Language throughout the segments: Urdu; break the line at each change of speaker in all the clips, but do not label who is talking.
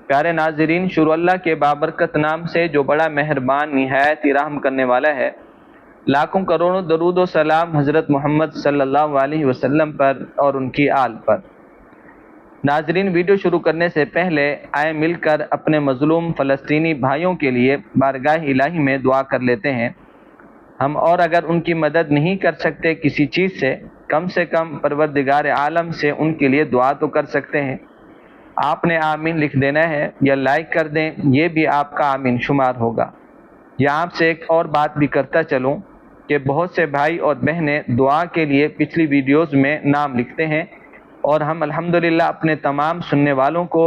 پیارے ناظرین، شروع اللہ کے بابرکت نام سے جو بڑا مہربان نہایت ہی رحم کرنے والا ہے۔ لاکھوں کروڑوں درود و سلام حضرت محمد صلی اللہ علیہ وسلم پر اور ان کی آل پر۔ ناظرین، ویڈیو شروع کرنے سے پہلے آئے مل کر اپنے مظلوم فلسطینی بھائیوں کے لیے بارگاہ الہی میں دعا کر لیتے ہیں۔ ہم اور اگر ان کی مدد نہیں کر سکتے کسی چیز سے کم پروردگار عالم سے ان کے لیے دعا تو کر سکتے ہیں۔ آپ نے آمین لکھ دینا ہے یا لائک کر دیں، یہ بھی آپ کا آمین شمار ہوگا۔ یہاں آپ سے ایک اور بات بھی کرتا چلوں کہ بہت سے بھائی اور بہنیں دعا کے لیے پچھلی ویڈیوز میں نام لکھتے ہیں اور ہم الحمدللہ اپنے تمام سننے والوں کو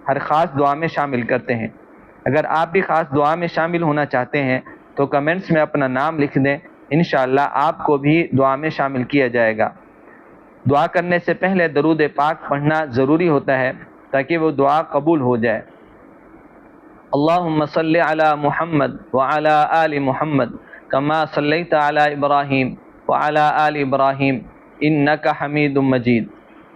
ہر خاص دعا میں شامل کرتے ہیں۔ اگر آپ بھی خاص دعا میں شامل ہونا چاہتے ہیں تو کمنٹس میں اپنا نام لکھ دیں، انشاءاللہ آپ کو بھی دعا میں شامل کیا جائے گا۔ دعا کرنے سے پہلے درود پاک پڑھنا ضروری ہوتا ہے تاکہ وہ دعا قبول ہو جائے۔ اللہم صلی علی محمد وعلی آل محمد کما صلیت علی ابراہیم وعلی آل ابراہیم انک حمید مجید۔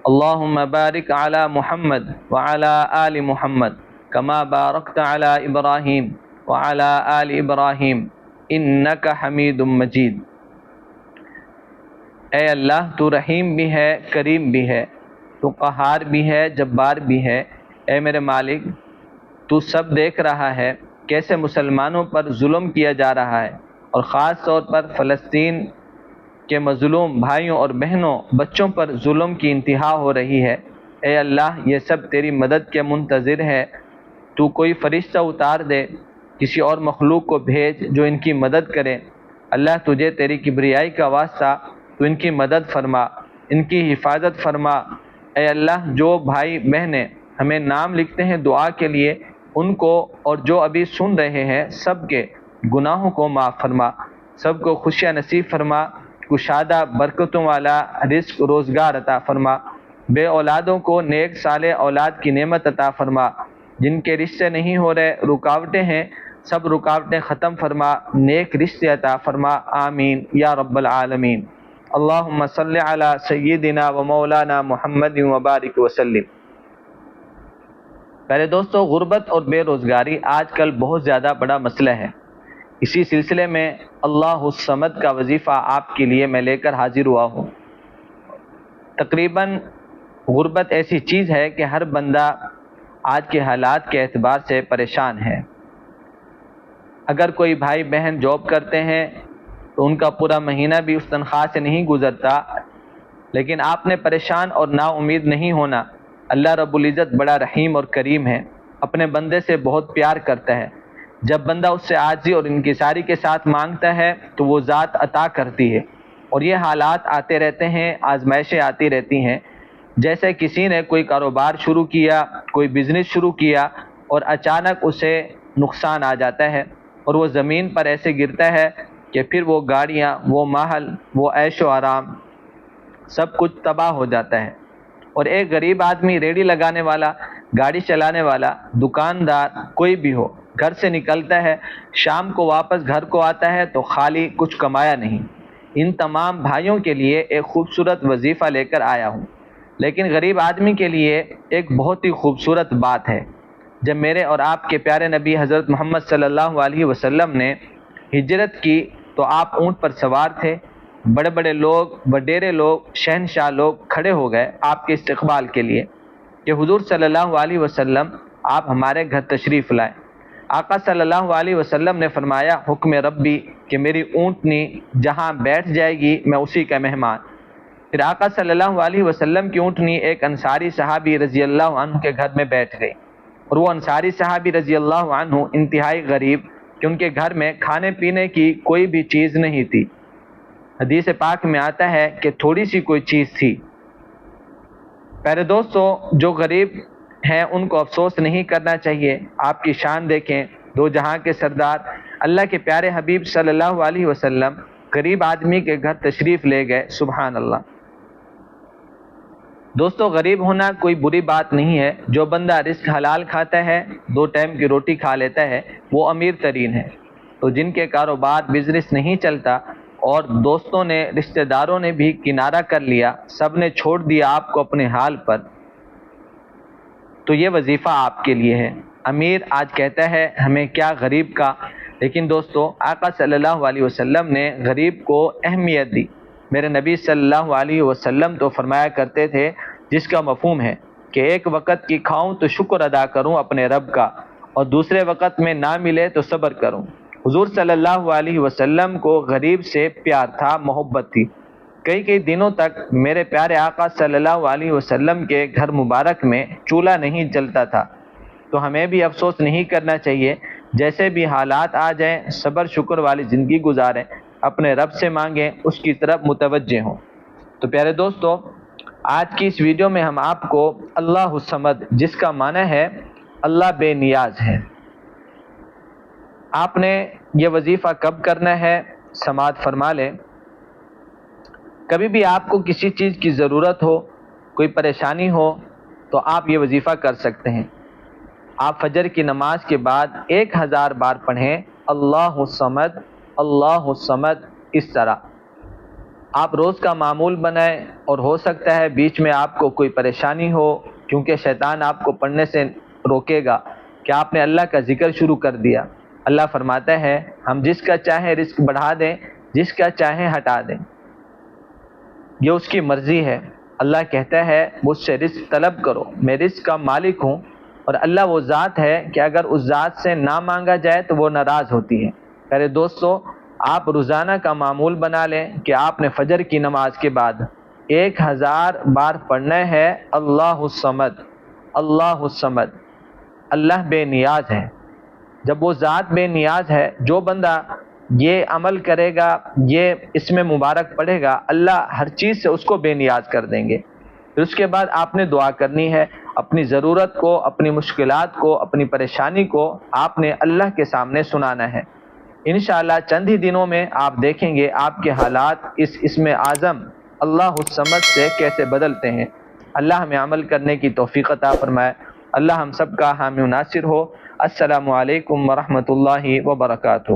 اللہم بارک علی محمد وعلی آل محمد کما بارکت علی ابراہیم وعلی آل ابراہیم انک حمید مجید۔ اے اللہ، تو رحیم بھی ہے، کریم بھی ہے، تو قہار بھی ہے، جبار بھی ہے۔ اے میرے مالک، تو سب دیکھ رہا ہے کیسے مسلمانوں پر ظلم کیا جا رہا ہے اور خاص طور پر فلسطین کے مظلوم بھائیوں اور بہنوں بچوں پر ظلم کی انتہا ہو رہی ہے۔ اے اللہ، یہ سب تیری مدد کے منتظر ہے۔ تو کوئی فرشتہ اتار دے، کسی اور مخلوق کو بھیج جو ان کی مدد کرے۔ اللہ، تجھے تیری کبریائی کا واسطہ، تو ان کی مدد فرما، ان کی حفاظت فرما۔ اے اللہ، جو بھائی بہنیں ہمیں نام لکھتے ہیں دعا کے لیے، ان کو اور جو ابھی سن رہے ہیں سب کے گناہوں کو معاف فرما، سب کو خوشیاں نصیب فرما، کشادہ برکتوں والا رزق روزگار عطا فرما، بے اولادوں کو نیک صالح اولاد کی نعمت عطا فرما، جن کے رشتے نہیں ہو رہے، رکاوٹیں ہیں، سب رکاوٹیں ختم فرما، نیک رشتے عطا فرما، آمین یا رب العالمین۔ اللہم صلی علی سیدنا و مولانا محمد وبارک وسلم۔ پہلے دوستو، غربت اور بے روزگاری آج کل بہت زیادہ بڑا مسئلہ ہے۔ اسی سلسلے میں اللہ الصمد کا وظیفہ آپ کے لیے میں لے کر حاضر ہوا ہوں۔ تقریباً غربت ایسی چیز ہے کہ ہر بندہ آج کے حالات کے اعتبار سے پریشان ہے۔ اگر کوئی بھائی بہن جاب کرتے ہیں تو ان کا پورا مہینہ بھی اس تنخواہ سے نہیں گزرتا، لیکن آپ نے پریشان اور نا امید نہیں ہونا۔ اللہ رب العزت بڑا رحیم اور کریم ہے، اپنے بندے سے بہت پیار کرتا ہے۔ جب بندہ اس سے عاجزی اور انکساری کے ساتھ مانگتا ہے تو وہ ذات عطا کرتی ہے، اور یہ حالات آتے رہتے ہیں، آزمائشیں آتی رہتی ہیں۔ جیسے کسی نے کوئی کاروبار شروع کیا، کوئی بزنس شروع کیا اور اچانک اسے نقصان آ جاتا ہے اور وہ زمین پر ایسے گرتا ہے کہ پھر وہ گاڑیاں، وہ محل، وہ عیش و آرام سب کچھ تباہ ہو جاتا ہے۔ اور ایک غریب آدمی، ریڑھی لگانے والا، گاڑی چلانے والا، دکاندار، کوئی بھی ہو، گھر سے نکلتا ہے، شام کو واپس گھر کو آتا ہے تو خالی، کچھ کمایا نہیں۔ ان تمام بھائیوں کے لیے ایک خوبصورت وظیفہ لے کر آیا ہوں، لیکن غریب آدمی کے لیے ایک بہت ہی خوبصورت بات ہے۔ جب میرے اور آپ کے پیارے نبی حضرت محمد صلی اللہ علیہ وسلم نے ہجرت کی تو آپ اونٹ پر سوار تھے، بڑے بڑے لوگ، وڈیرے لوگ، شہنشاہ لوگ کھڑے ہو گئے آپ کے استقبال کے لیے کہ حضور صلی اللہ علیہ وسلم آپ ہمارے گھر تشریف لائیں۔ آقا صلی اللہ علیہ وسلم نے فرمایا، حکم ربی، کہ میری اونٹنی جہاں بیٹھ جائے گی میں اسی کا مہمان۔ پھر آقا صلی اللہ علیہ وسلم کی اونٹنی ایک انصاری صحابی رضی اللہ عنہ کے گھر میں بیٹھ گئی، اور وہ انصاری صحابی رضی اللہ عنہ انتہائی غریب کہ ان کے گھر میں کھانے پینے کی کوئی بھی چیز نہیں تھی۔ حدیث پاک میں آتا ہے کہ تھوڑی سی کوئی چیز تھی۔ پیارے دوستو، جو غریب ہیں ان کو افسوس نہیں کرنا چاہیے۔ آپ کی شان دیکھیں، دو جہاں کے سردار اللہ کے پیارے حبیب صلی اللہ علیہ وسلم غریب آدمی کے گھر تشریف لے گئے، سبحان اللہ۔ دوستو، غریب ہونا کوئی بری بات نہیں ہے۔ جو بندہ رزق حلال کھاتا ہے، 2 ٹائم کی روٹی کھا لیتا ہے، وہ امیر ترین ہے۔ تو جن کے کاروبار بزنس نہیں چلتا اور دوستوں نے، رشتہ داروں نے بھی کنارہ کر لیا، سب نے چھوڑ دیا آپ کو اپنے حال پر، تو یہ وظیفہ آپ کے لیے ہے۔ امیر آج کہتا ہے ہمیں کیا غریب کا، لیکن دوستو آقا صلی اللہ علیہ وسلم نے غریب کو اہمیت دی۔ میرے نبی صلی اللہ علیہ وسلم تو فرمایا کرتے تھے، جس کا مفہوم ہے کہ ایک وقت کی کھاؤں تو شکر ادا کروں اپنے رب کا، اور دوسرے وقت میں نہ ملے تو صبر کروں۔ حضور صلی اللہ علیہ وسلم کو غریب سے پیار تھا، محبت تھی۔ کئی دنوں تک میرے پیارے آقا صلی اللہ علیہ وسلم کے گھر مبارک میں چولہا نہیں جلتا تھا، تو ہمیں بھی افسوس نہیں کرنا چاہیے۔ جیسے بھی حالات آ جائیں، صبر شکر والی زندگی گزاریں، اپنے رب سے مانگیں، اس کی طرف متوجہ ہوں۔ تو پیارے دوستو، آج کی اس ویڈیو میں ہم آپ کو اللہ الصمد، جس کا معنی ہے اللہ بے نیاز ہے، آپ نے یہ وظیفہ کب کرنا ہے سماعت فرما لیں۔ کبھی بھی آپ کو کسی چیز کی ضرورت ہو، کوئی پریشانی ہو، تو آپ یہ وظیفہ کر سکتے ہیں۔ آپ فجر کی نماز کے بعد 1000 بار پڑھیں اللہ الصمد اللہ الصمد، اس طرح آپ روز کا معمول بنائیں۔ اور ہو سکتا ہے بیچ میں آپ کو کوئی پریشانی ہو، کیونکہ شیطان آپ کو پڑھنے سے روکے گا کہ آپ نے اللہ کا ذکر شروع کر دیا۔ اللہ فرماتا ہے ہم جس کا چاہیں رزق بڑھا دیں، جس کا چاہیں ہٹا دیں، یہ اس کی مرضی ہے۔ اللہ کہتا ہے مجھ سے رزق طلب کرو، میں رزق کا مالک ہوں، اور اللہ وہ ذات ہے کہ اگر اس ذات سے نہ مانگا جائے تو وہ ناراض ہوتی ہے۔ میرے دوستو، آپ روزانہ کا معمول بنا لیں کہ آپ نے فجر کی نماز کے بعد 1000 بار پڑھنا ہے اللہ الصمد اللہ الصمد۔ اللہ بے نیاز ہے۔ جب وہ ذات بے نیاز ہے، جو بندہ یہ عمل کرے گا، یہ اس میں مبارک پڑھے گا، اللہ ہر چیز سے اس کو بے نیاز کر دیں گے۔ پھر اس کے بعد آپ نے دعا کرنی ہے، اپنی ضرورت کو، اپنی مشکلات کو، اپنی پریشانی کو آپ نے اللہ کے سامنے سنانا ہے۔ انشاءاللہ چند ہی دنوں میں آپ دیکھیں گے آپ کے حالات اس اسم اعظم اللہ الصمد سے کیسے بدلتے ہیں۔ اللہ ہمیں عمل کرنے کی توفیق عطا فرمائے۔ اللہ ہم سب کا حامی و ناصر ہو۔ السلام علیکم ورحمۃ اللہ وبرکاتہ۔